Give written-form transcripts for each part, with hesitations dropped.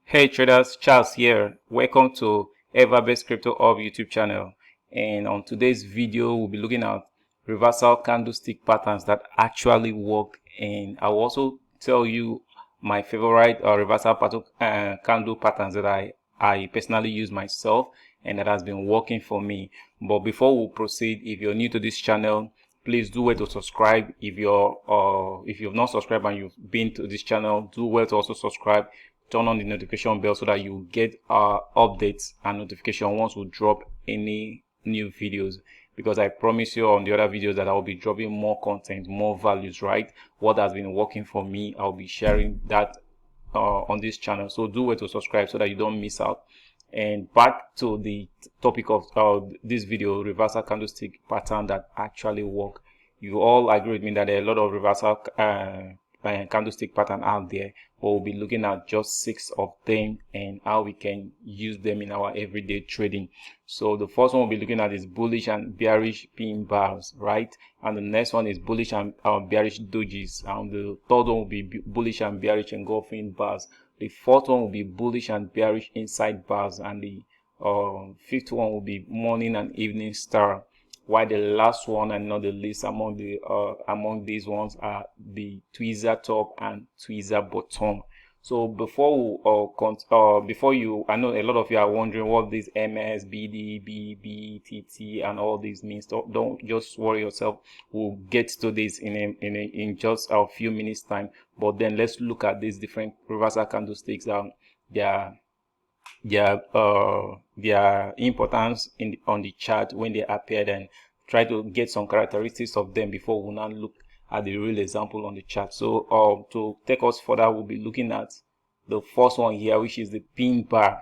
Hey traders, Charles here. Welcome to Ever-Best Crypto Hub YouTube channel. And on today's video, we'll be looking at reversal candlestick patterns that actually work. And I'll also tell you my favorite reversal candle patterns that I personally use myself and that has been working for me. But before we proceed, if you're new to this channel, please do well to subscribe. If you've not subscribed and you've been to this channel, do well to also subscribe. Turn on the notification bell so that you get updates and notification once we drop any new videos, because I promise you on the other videos that I'll be dropping more content, more values, right? What has been working for me, I'll be sharing that on this channel. So do well to subscribe so that you don't miss out. And back to the topic of this video, reversal candlestick pattern that actually work. You all agree with me that there are a lot of reversal candlestick pattern out there, but we'll be looking at just 6 of them and how we can use them in our everyday trading. So the first one we'll be looking at is bullish and bearish pin bars, right? And the next one is bullish and bearish dojis, and the third one will be bullish and bearish engulfing bars. The fourth one will be bullish and bearish inside bars, and the fifth one will be morning and evening star. While the last one and not the least among these ones are the tweezer top and tweezer bottom. So before I know a lot of you are wondering what these MS, BD, BB, TT, and all these means. Don't just worry yourself. We'll get to this in just a few minutes time. But then let's look at these different reversal candlesticks. Their importance on the chart when they appeared, and try to get some characteristics of them before we now look at the real example on the chart. So to take us further, we'll be looking at the first one here, which is the pin bar.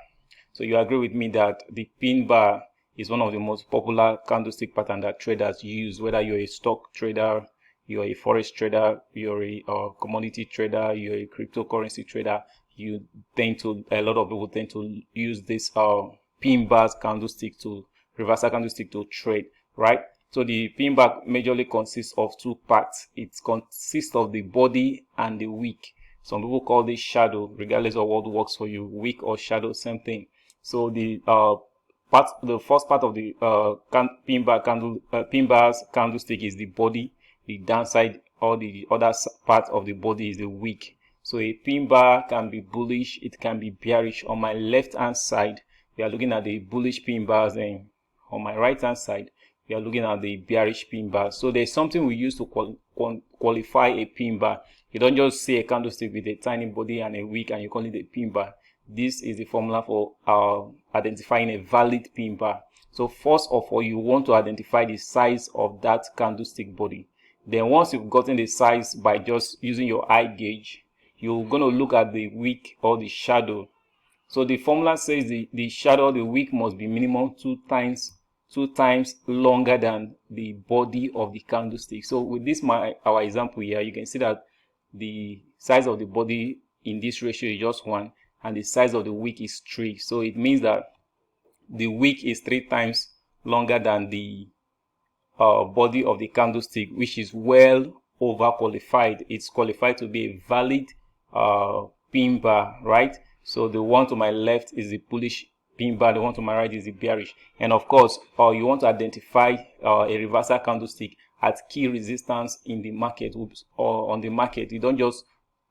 So you agree with me that the pin bar is one of the most popular candlestick pattern that traders use, whether you're a stock trader, you're a forex trader, you're a commodity trader, you're a cryptocurrency trader. A lot of people tend to use this pin bars candlestick to reversal candlestick to trade, right? So the pin bar majorly consists of 2 parts. It consists of the body and the wick. Some people call this shadow, regardless of what works for you. Wick or shadow, same thing. So the first part of the pin bars candlestick is the body. The downside or the other part of the body is the wick. So a pin bar can be bullish, it can be bearish. On my left hand side, we are looking at the bullish pin bars, and on my right hand side, we are looking at the bearish pin bars. So there's something we use to qualify a pin bar. You don't just see a candlestick with a tiny body and a wick and you call it a pin bar. This is the formula for identifying a valid pin bar. So first of all, you want to identify the size of that candlestick body. Then once you've gotten the size by just using your eye gauge, you're going to look at the wick or the shadow. So the formula says the shadow, the wick, must be minimum 2 times longer than the body of the candlestick. So with this our example here, you can see that the size of the body in this ratio is just 1 and the size of the wick is 3. So it means that the wick is 3 times longer than the body of the candlestick, which is well overqualified. It's qualified to be a valid pin bar, right? So the one to my left is the bullish pin bar, the one to my right is the bearish. And of course, you want to identify a reversal candlestick at key resistance in the market or on the market. You don't just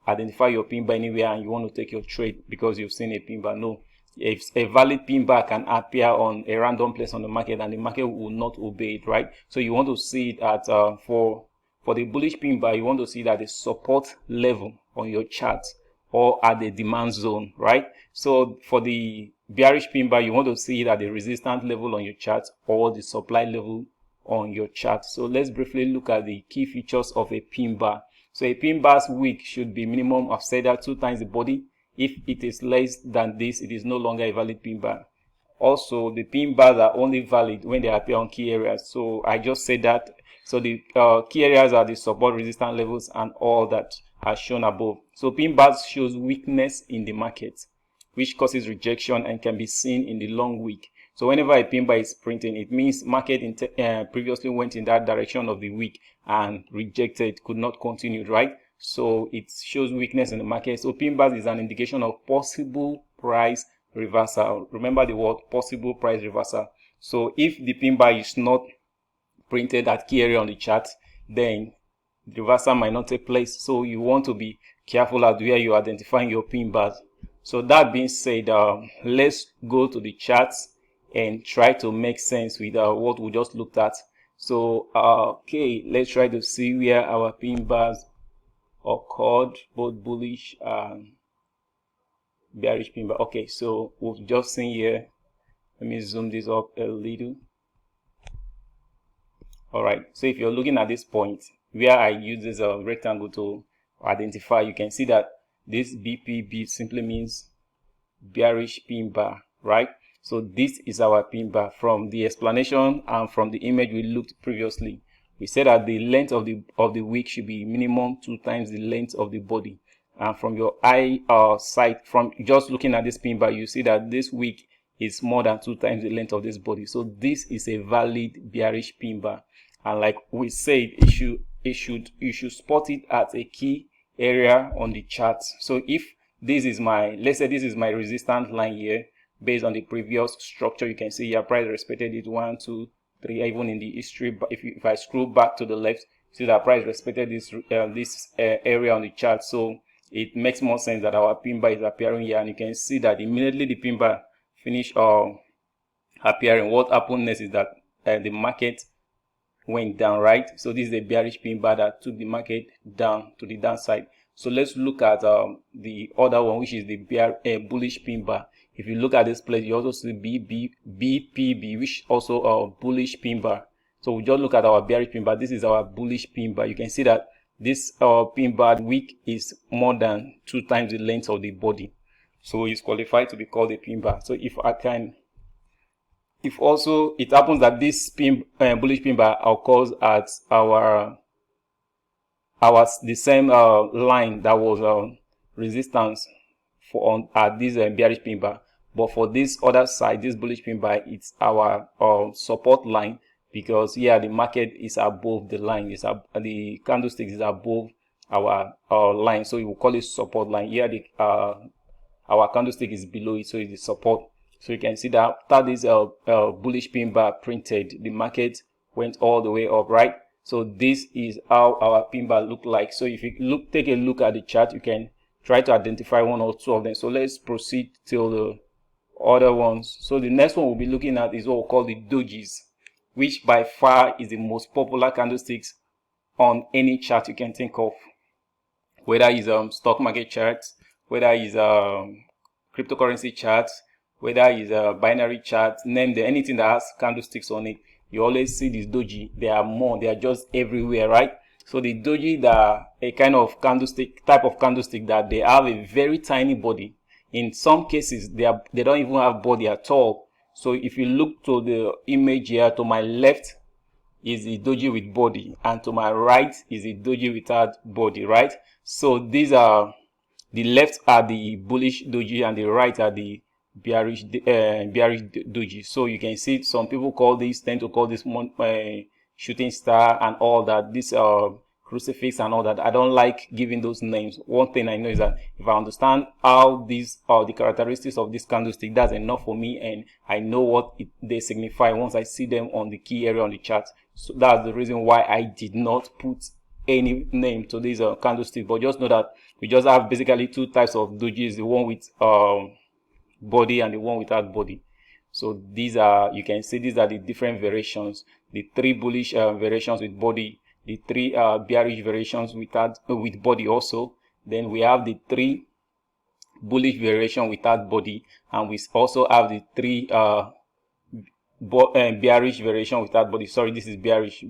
identify your pin bar anywhere and you want to take your trade because you've seen a pin bar. No. If a valid pin bar can appear on a random place on the market and the market will not obey it, right? So you want to see it at for the bullish pin bar, you want to see it at the support level on your chart or at the demand zone, right? So for the bearish pin bar, you want to see it at the resistance level on your chart or the supply level on your chart. So let's briefly look at the key features of a pin bar. So a pin bar's wick should be minimum of say that 2 times the body. If it is less than this, it is no longer a valid pin bar. Also, the pin bars are only valid when they appear on key areas. So I just said that. So the key areas are the support, resistance levels, and all that are shown above. So pin bars shows weakness in the market, which causes rejection and can be seen in the long wick. So whenever a pin bar is printing, it means market previously went in that direction of the wick and rejected, could not continue, right? So it shows weakness in the market. So pin bars is an indication of possible price reversal. Remember the word possible price reversal. So if the pin bar is not printed at key area on the chart, then the reversal might not take place. So you want to be careful at where you're identifying your pin bars. So that being said, let's go to the charts and try to make sense with what we just looked at. So okay, let's try to see where our pin bars occurred, both bullish and bearish pin bar. Okay, so we've just seen here. Let me zoom this up a little. All right, so if you're looking at this point where I use this rectangle to identify, you can see that this BPB simply means bearish pin bar, right? So this is our pin bar. From the explanation and from the image we looked previously, we said that the length of the wick should be minimum 2 times the length of the body. And from your eye sight, from just looking at this pin bar, you see that this wick is more than 2 times the length of this body. So this is a valid bearish pin bar. And like we said, you should spot it at a key area on the chart. So if this is my, let's say this is my resistance line here, based on the previous structure, you can see your price respected it 1, 2, 3. Even in the history, but if I scroll back to the left, see that price respected this area on the chart. So it makes more sense that our pin bar is appearing here, and you can see that immediately the pin bar finished appearing. What happened next is that the market went down, right? So this is a bearish pin bar that took the market down to the downside. So let's look at the other one, which is the bullish pin bar. If you look at this place, you also see BPB, which also a bullish pin bar. So we just look at our bearish pin bar. This is our bullish pin bar. You can see that this pin bar wick is more than 2 times the length of the body, so it's qualified to be called a pin bar. So if also it happens that this bullish pin bar occurs at the same line that was resistance for at this bearish pin bar, but for this other side, this bullish pin bar, it's our support line, because here the market is above the line, the candlestick is above our line, so we will call it support line. Here our candlestick is below it, so it's the support. So you can see that after this bullish pin bar printed, the market went all the way up, right? So this is how our pin bar look like. So if you take a look at the chart, you can try to identify 1 or 2 of them. So let's proceed till the other ones. So the next one we'll be looking at is what we call the dojis, which by far is the most popular candlesticks on any chart you can think of, whether it's stock market charts, whether it's cryptocurrency charts, whether it's a binary chart, name them, anything that has candlesticks on it, you always see this doji. They are just everywhere, right? So the doji, they are a kind of type of candlestick that they have a very tiny body. In some cases, they don't even have body at all. So if you look to the image here, to my left is the doji with body, and to my right is the doji without body, right? So these are, the left are the bullish doji and the right are the bearish doji. So you can see some people tend to call this shooting star and all that, this crucifix and all that. I don't like giving those names. One thing I know is that if I understand how these are the characteristics of this candlestick, that's enough for me, and I know what they signify once I see them on the key area on the chart. So that's the reason why I did not put any name to this candlestick, but just know that we just have basically 2 types of dojis, the one with body and the one without body. So these are, you can see these are the different variations, the 3 bullish variations with body, the 3 bearish variations with body also. Then we have the 3 bullish variation without body, and we also have the 3 bearish variation without body. Sorry, this is bearish,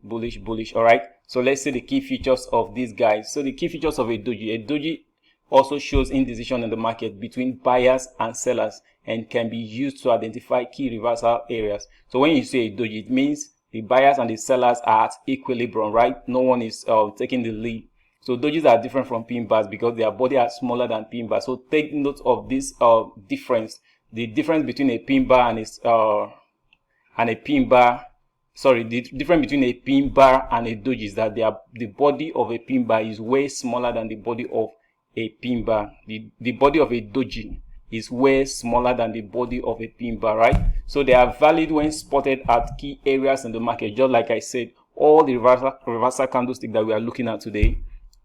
bullish. All right, so let's see the key features of these guys. So the key features of a doji also shows indecision in the market between buyers and sellers, and can be used to identify key reversal areas. So when you say a doji, it means the buyers and the sellers are at equilibrium, right? No one is taking the lead. So dojis are different from pin bars because their body are smaller than pin bars. So take note of this difference. The difference between a pin bar and a pin bar. Sorry, the difference between a pin bar and a doji is that the body of a pin bar is way smaller than the body of a pin bar. The body of a doji is way smaller than the body of a pin bar, right? So they are valid when spotted at key areas in the market. Just like I said, all the reversal candlestick that we are looking at today,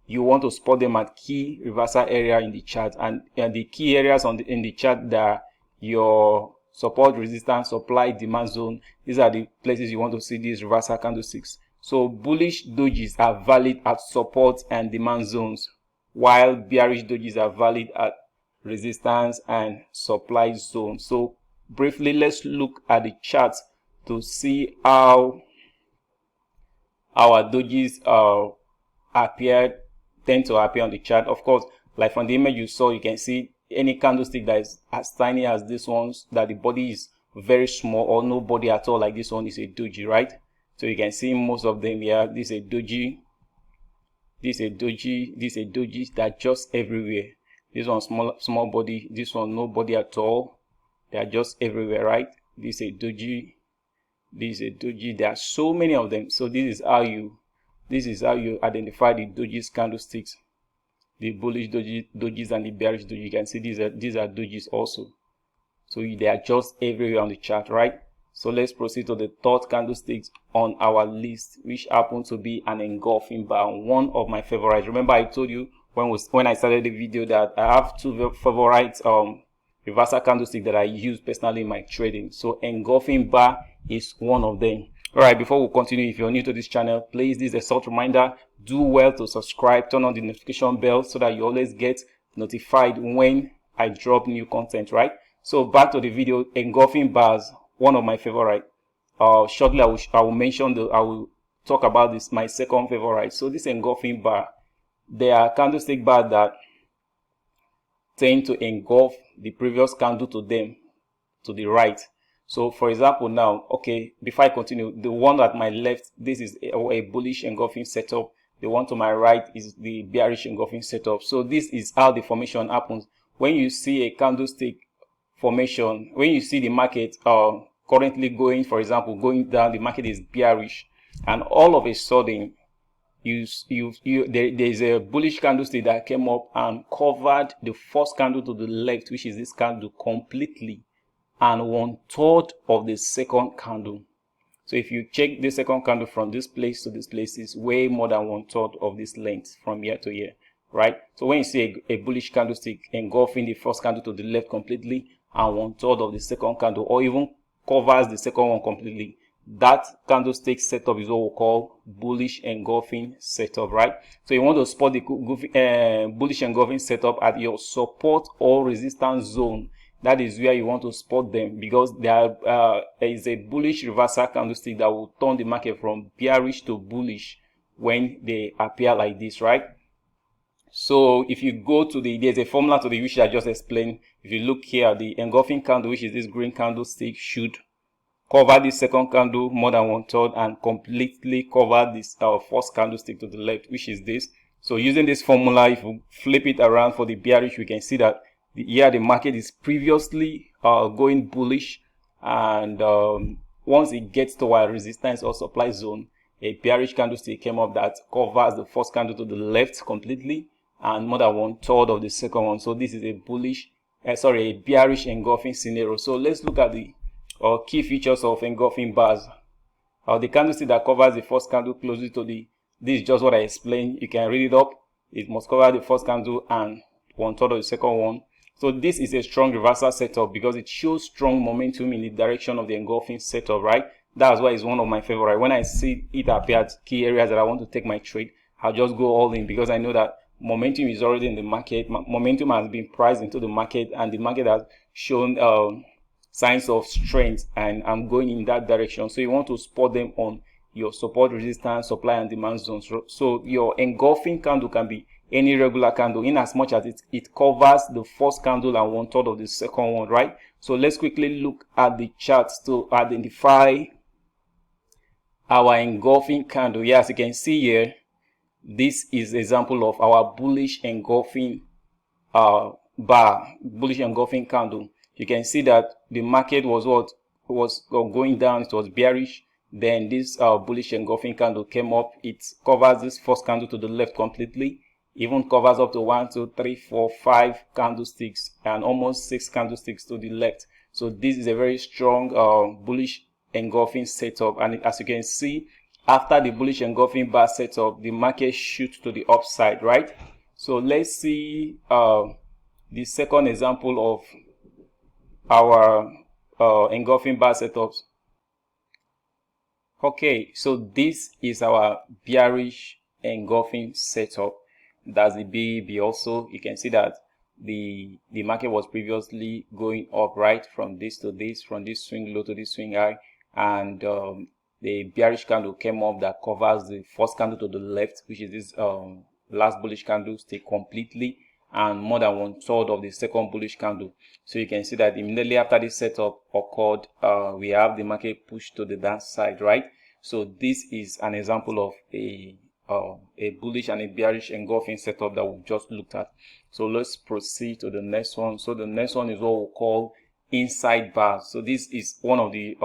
you want to spot them at key reversal area in the chart, and the key areas in the chart that are your support, resistance, supply, demand zone. These are the places you want to see these reversal candlesticks. So bullish dojis are valid at support and demand zones, while bearish dojis are valid at resistance and supply zone. So briefly, let's look at the chart to see how our dojis tend to appear on the chart. Of course, like from the image you saw, you can see any candlestick that is as tiny as this one, that the body is very small or no body at all, like this one, is a doji, right? So you can see most of them here. This is a doji, this is a doji, this is a doji. They're just everywhere. This one small body, this one no body at all. They are just everywhere, right? This is a doji, this is a doji. There are so many of them. So this is how you identify the dojis candlesticks, the bullish dojis and the bearish doji. You can see these are dojis also. So they are just everywhere on the chart, right? So let's proceed to the third candlestick on our list, which happens to be an engulfing bar, one of my favorites. Remember, I told you when I started the video that I have two favorite reversal candlestick that I use personally in my trading. So engulfing bar is one of them. All right, before we continue, if you're new to this channel, please, this is a short reminder, do well to subscribe, turn on the notification bell so that you always get notified when I drop new content, right? So back to the video, engulfing bars, one of my favorite. Shortly I will talk about this, my second favorite. So this engulfing bar, they are candlestick bar that tend to engulf the previous candle to them to the right. So for example, now, okay, before I continue, the one at my left, this is a bullish engulfing setup. The one to my right is the bearish engulfing setup. So this is how the formation happens. When you see a candlestick formation, when you see the market currently going, for example, going down, the market is bearish, and all of a sudden there's a bullish candlestick that came up and covered the first candle to the left, which is this candle, completely, and 1/3 of the second candle. So if you check the second candle from this place to this place, is way more than 1/3 of this length from here to here, right? So when you see a bullish candlestick engulfing the first candle to the left completely and 1/3 of the second candle, or even covers the second one completely, that candlestick setup is what we call bullish engulfing setup, right? So you want to spot the bullish engulfing setup at your support or resistance zone. That is where you want to spot them, because there is a bullish reversal candlestick that will turn the market from bearish to bullish when they appear like this, right? So if you go to there's a formula to the which I just explained. If you look here, the engulfing candle, which is this green candlestick, should cover this second candle more than 1/3 and completely cover this first candlestick to the left, which is this. So using this formula, if we flip it around for the bearish, we can see that the market is previously going bullish, and once it gets to our resistance or supply zone, a bearish candlestick came up that covers the first candle to the left completely and more than 1/3 of the second one. So this is a bearish engulfing scenario. So let's look at the key features of engulfing bars. The candlestick that covers the first candle closely to this is just what I explained. You can read it up. It must cover the first candle and 1/3 of the second one. So this is a strong reversal setup because it shows strong momentum in the direction of the engulfing setup, right? That's why it's one of my favorite. When I see it appear at key areas that I want to take my trade, I'll just go all in, because I know that momentum is already in the market. Momentum has been priced into the market, and the market has shown signs of strength, and I'm going in that direction. So you want to spot them on your support, resistance, supply, and demand zones. So your engulfing candle can be any regular candle, in as much as it covers the first candle and 1/3 of the second one, right? So let's quickly look at the charts to identify our engulfing candle. Yes, you can see here, this is example of our bullish engulfing bullish engulfing candle. You can see that the market was going down, it was bearish. Then this bullish engulfing candle came up, it covers this first candle to the left completely, even covers up to 1, 2, 3, 4, 5 candlesticks and almost 6 candlesticks to the left. So this is a very strong bullish engulfing setup, and as you can see, after the bullish engulfing bar setup, the market shoots to the upside, right? So let's see the second example of our engulfing bar setups. Okay, so this is our bearish engulfing setup. That's the BEB. Also, you can see that the market was previously going up, right, from this to this, from this swing low to this swing high, and the bearish candle came up that covers the first candle to the left, which is this last bullish candlestick completely, and more than 1/3 of the second bullish candle. So you can see that immediately after this setup occurred, we have the market pushed to the downside, right? So this is an example of a bullish and a bearish engulfing setup that we've just looked at. So let's proceed to the next one. So the next one is what we call inside bars. So this is one of the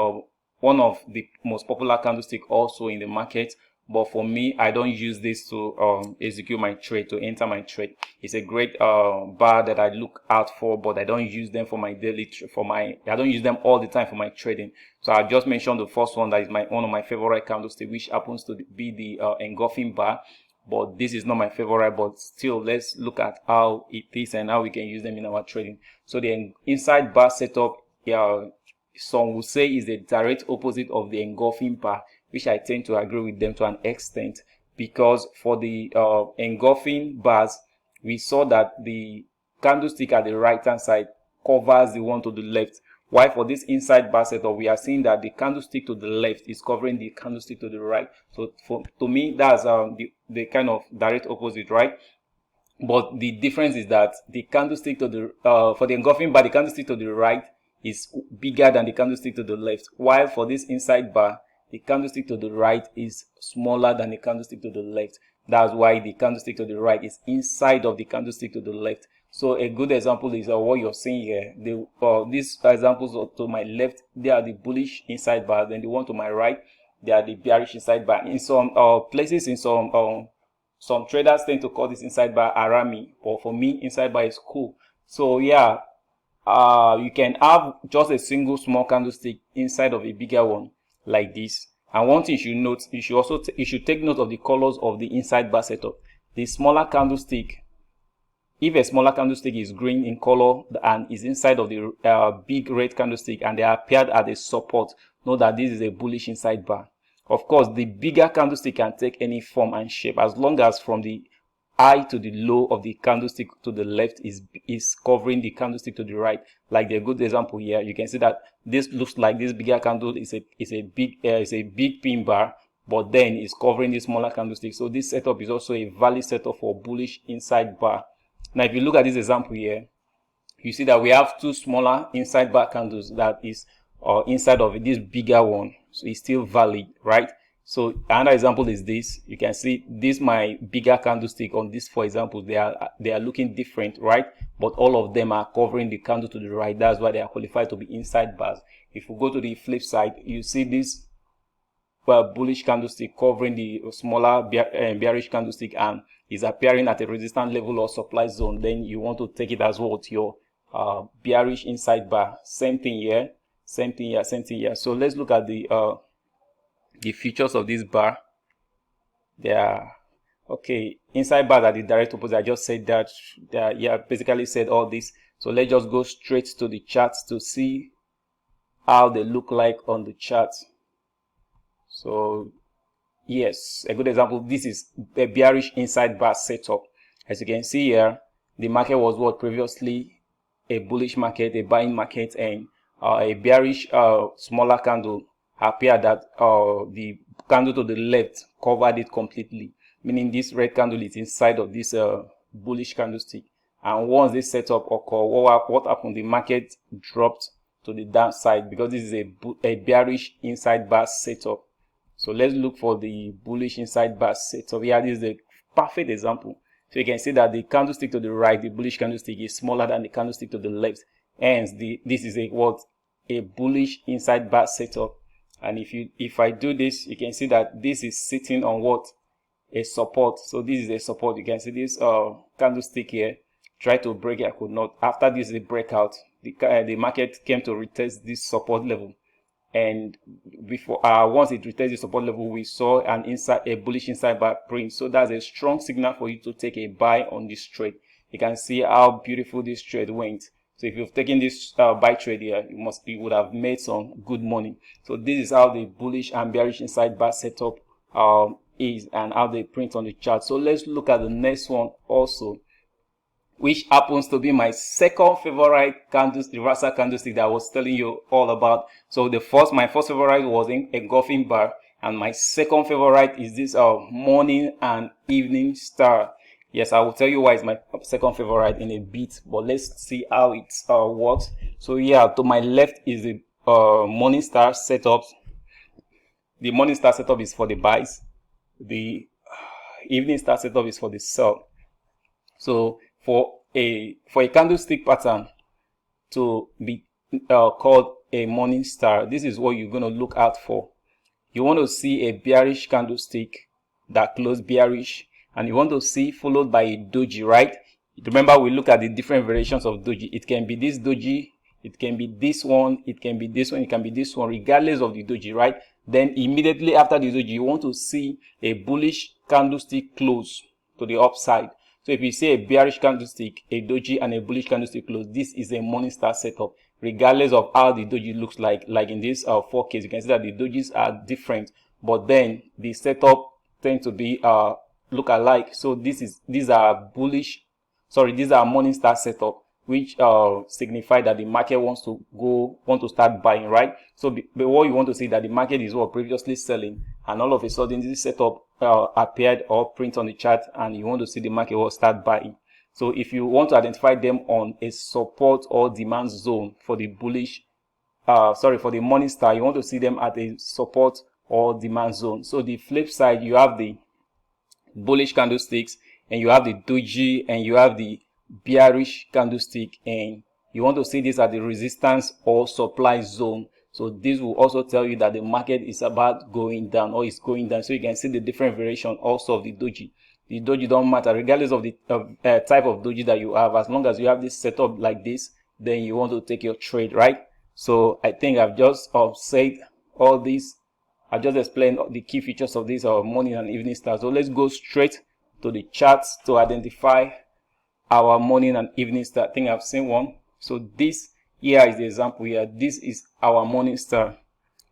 most popular candlestick also in the market. But for me, I don't use this to execute my trade, to enter my trade. It's a great bar that I look out for, but I don't use them for my daily, I don't use them all the time for my trading. So I just mentioned the first one that is one of my favorite candlesticks, which happens to be the engulfing bar. But this is not my favorite, but still, let's look at how it is and how we can use them in our trading. So the inside bar setup, some will say, is the direct opposite of the engulfing bar, which I tend to agree with them to an extent, because for the engulfing bars, we saw that the candlestick at the right hand side covers the one to the left, while for this inside bar setup, we are seeing that the candlestick to the left is covering the candlestick to the right. So to me, that's the kind of direct opposite, right? But the difference is that the candlestick to the for the engulfing bar, the candlestick to the right is bigger than the candlestick to the left, while for this inside bar, the candlestick to the right is smaller than the candlestick to the left. That's why the candlestick to the right is inside of the candlestick to the left. So a good example is what you're seeing here. These examples to my left, they are the bullish inside bar. Then the one to my right, they are the bearish inside bar. In some places, in some traders tend to call this inside bar Arami, but for me, inside bar is cool. So yeah, you can have just a single small candlestick inside of a bigger one like this. And one thing you should note, you should take note of the colors of the inside bar setup. The smaller candlestick, if a smaller candlestick is green in color and is inside of the big red candlestick and they are paired at a support, know that this is a bullish inside bar. Of course, the bigger candlestick can take any form and shape, as long as from the high to the low of the candlestick to the left is covering the candlestick to the right. Like the good example here, you can see that this looks like this bigger candle is a big pin bar, but then it's covering the smaller candlestick. So this setup is also a valid setup for bullish inside bar. Now, if you look at this example here, you see that we have two smaller inside bar candles that is inside of this bigger one. So it's still valid, right? So another example is this. You can see this my bigger candlestick on this, for example, they are looking different, right? But all of them are covering the candle to the right. That's why they are qualified to be inside bars. If we go to the flip side, you see this bullish candlestick covering the smaller bearish candlestick and is appearing at a resistance level or supply zone. Then you want to take it as well to your bearish inside bar. Same thing here, same thing here, same thing here. So let's look at the features of this bar. They are okay. Inside bars are the direct opposite. I just said that. Yeah, basically said all this. So let's just go straight to the charts to see how they look like on the chart. So yes, a good example, this is a bearish inside bar setup. As you can see here, the market was what previously a bullish market, a buying market, and a bearish smaller candle appeared that the candle to the left covered it completely, meaning this red candle is inside of this bullish candlestick. And once this setup occurred, what happened? The market dropped to the downside because this is a bearish inside bar setup. So let's look for the bullish inside bar setup. Here, this is a perfect example. So you can see that the candlestick to the right, the bullish candlestick, is smaller than the candlestick to the left. Hence, this is a bullish inside bar setup. And if I do this, you can see that this is sitting on what? a support. So this is a support. You can see this candlestick here. Try to break it, I could not. After this, the breakout, the market came to retest this support level, and before once it retested the support level, we saw a bullish inside bar print. So that's a strong signal for you to take a buy on this trade. You can see how beautiful this trade went. So if you've taken this buy trade here, you would have made some good money. So this is how the bullish and bearish inside bar setup is, and how they print on the chart. So let's look at the next one also, which happens to be my second favorite reversal candlestick that I was telling you all about. So my first favorite was Engulfing Bar, and my second favorite is this morning and evening star. Yes, I will tell you why it's my second favorite in a bit, but let's see how it works. So yeah, to my left is the morning star setup. The morning star setup is for the buys. The evening star setup is for the sell. So for a candlestick pattern to be called a morning star, this is what you're going to look out for. You want to see a bearish candlestick that closed bearish, and you want to see followed by a doji, right? Remember, we look at the different variations of doji. It can be this doji, it can be this one, it can be this one, it can be this one, regardless of the doji, right? Then immediately after the doji, you want to see a bullish candlestick close to the upside. So if you see a bearish candlestick, a doji, and a bullish candlestick close, this is a morning star setup, regardless of how the doji looks like. Like in this 4 case, you can see that the dojis are different, but then the setup tend to be look alike. So these are morning star setup, which signify that the market wants to start buying, right? So but what you want to see that the market is previously selling, and all of a sudden this setup appeared or print on the chart, and you want to see the market will start buying. So if you want to identify them on a support or demand zone for the bullish, for the morning star, you want to see them at a support or demand zone. So the flip side, you have the bullish candlesticks, and you have the doji, and you have the bearish candlestick, and you want to see this at the resistance or supply zone. So this will also tell you that the market is about going down or is going down. So you can see the different variation also of the doji. The doji don't matter regardless of the type of doji that you have. As long as you have this setup like this, then you want to take your trade, right? So I think I've just said all this. I've just explained the key features of this morning and evening stars. So let's go straight to the charts to identify our morning and evening star. I think I've seen one. So this here is the example here. This is our morning star.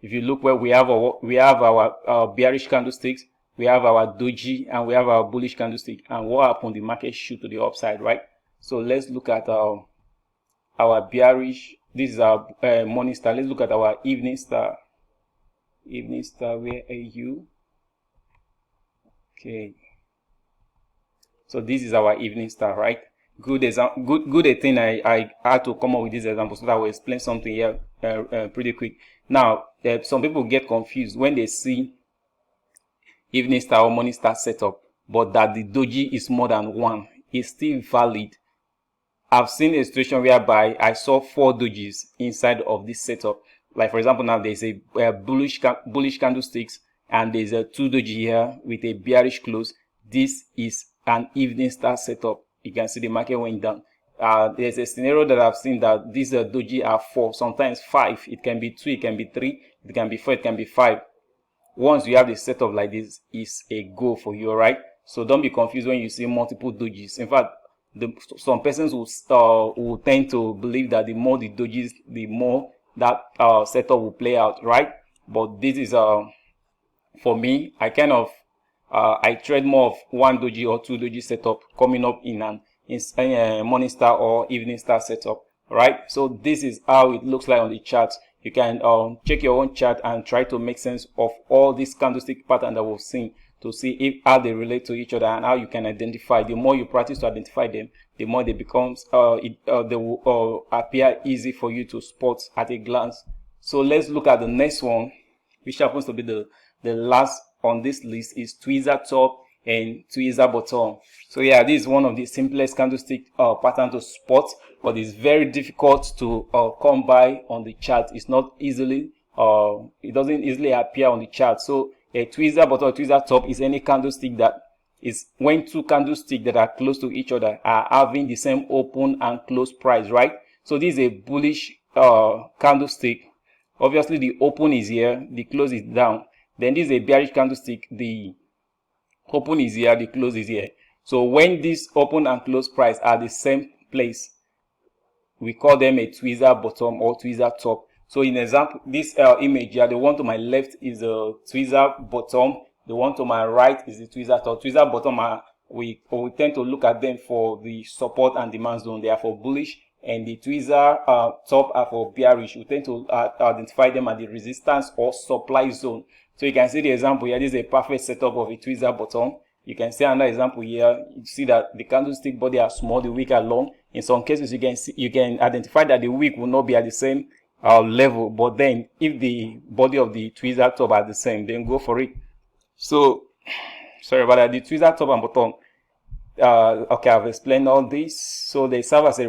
If you look where we have our bearish candlesticks, we have our doji, and we have our bullish candlestick. And what happened? The market shoot to the upside, right? So let's look at our bearish. This is our morning star. Let's look at our evening star. Evening star, where are you? Okay. So this is our evening star, right? Good example. Good thing I had to come up with this example so that I will explain something here pretty quick. Now, some people get confused when they see evening star or morning star setup, but that the doji is more than one. It's still valid. I've seen a situation whereby I saw 4 dojis inside of this setup. Like for example, now there's a bullish candlesticks, and there's a 2 doji here with a bearish close. This is an evening star setup. You can see the market went down. There's a scenario that I've seen that these doji are 4, sometimes 5. It can be 2, it can be 3, it can be 4, it can be 5. Once you have the setup like this, is a go for you, right? So don't be confused when you see multiple dojis. In fact, some persons will tend to believe that the more the dojis, the more that setup will play out, right? But this is for me, I kind of I trade more of 1 doji or 2 doji setup coming up in a morning star or evening star setup, right? So this is how it looks like on the chart. You can check your own chart and try to make sense of all these candlestick patterns that we've seen to see how they relate to each other and how you can identify. The more you practice to identify them, the more they they will appear easy for you to spot at a glance. So let's look at the next one, which happens to be the last on this list, is tweezer top and tweezer bottom. So yeah, this is one of the simplest candlestick pattern to spot, but it's very difficult to come by on the chart. It's not easily it doesn't easily appear on the chart. So a tweezer bottom or tweezer top is any candlestick that is when two candlesticks that are close to each other are having the same open and close price, right? So this is a bullish candlestick. Obviously the open is here, the close is down. Then this is a bearish candlestick, the open is here, the close is here. So when this open and close price are the same place, we call them a tweezer bottom or tweezer top. So in example, this image here, the one to my left is a tweezer bottom, the one to my right is the tweezer top. Tweezer bottom are, we tend to look at them for the support and demand zone. They are for bullish, and the tweezer top are for bearish. We tend to identify them at the resistance or supply zone. So you can see the example here. This is a perfect setup of a tweezer bottom. You can see another example here. You see that the candlestick body are small, the wick are long. In some cases, you can identify that the wick will not be at the same level, but then if the body of the tweezer top are the same, then go for it. So sorry about that. The tweezer top and bottom. Okay, I've explained all this. So they serve as a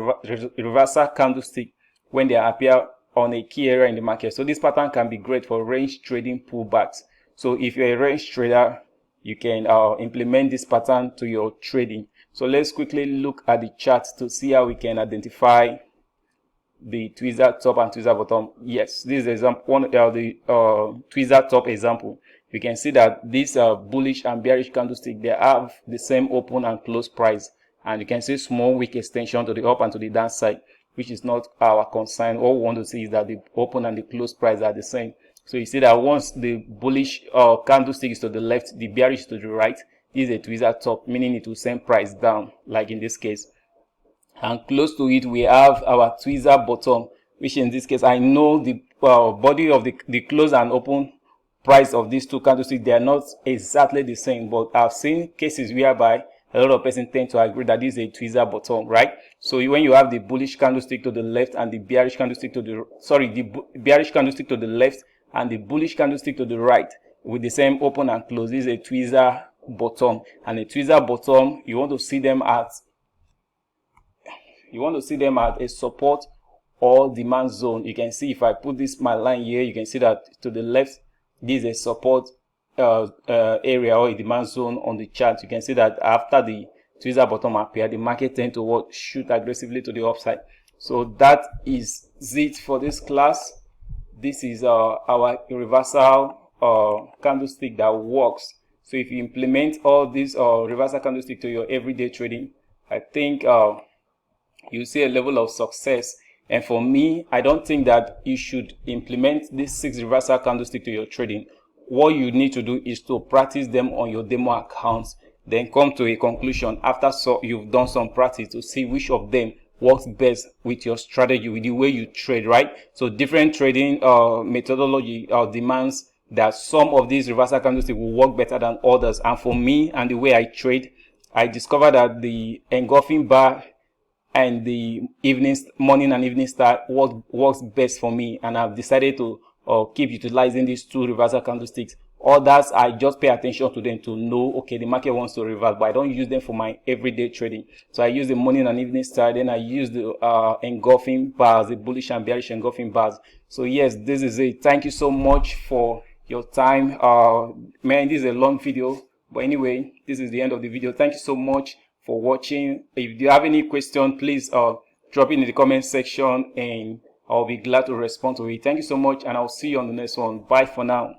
reversal candlestick when they appear on a key area in the market. So this pattern can be great for range trading pullbacks. So if you're a range trader, you can implement this pattern to your trading. So let's quickly look at the chart to see how we can identify the tweezer top and tweezer bottom. Yes, this is example the tweezer top example. You can see that these bullish and bearish candlestick, they have the same open and close price, and you can see small wick extension to the up and to the downside, which is not our concern. All we want to see is that the open and the close price are the same. So you see that once the bullish candlestick is to the left, the bearish is to the right. This is a tweezer top, meaning it will send price down, like in this case. And close to it, we have our tweezer bottom, which in this case, I know the body of the close and open price of these two candlesticks, they are not exactly the same, but I've seen cases whereby a lot of persons tend to agree that this is a tweezer bottom, right? So when you have the bullish candlestick to the left and the bearish candlestick to the bearish candlestick to the left and the bullish candlestick to the right with the same open and close, this is a tweezer bottom. And a tweezer bottom, you want to see them at a support or demand zone. You can see if I put this my line here, you can see that to the left, this is a support area or a demand zone on the chart. You can see that after the tweezer bottom appear, the market tend to shoot aggressively to the upside. So that is it for this class. This is our reversal candlestick that works. So if you implement all these reversal candlestick to your everyday trading, I think you see a level of success. And for me, I don't think that you should implement these 6 reversal candlestick to your trading. What you need to do is to practice them on your demo accounts, then come to a conclusion after you've done some practice to see which of them works best with your strategy, with the way you trade, right? So different trading methodology demands that some of these reversal candlesticks will work better than others. And for me and the way I trade, I discovered that the engulfing bar and the morning and evening star works best for me, and I've decided to keep utilizing these 2 reversal candlesticks. Others, I just pay attention to them to know, okay, the market wants to reverse, but I don't use them for my everyday trading. So I use the morning and evening star, then I use the engulfing bars, the bullish and bearish engulfing bars. So yes, this is it. Thank you so much for your time. Man, this is a long video, but anyway, this is the end of the video. Thank you so much for watching. If you have any question, please drop it in the comment section and I'll be glad to respond to it. Thank you so much, and I'll see you on the next one. Bye for now.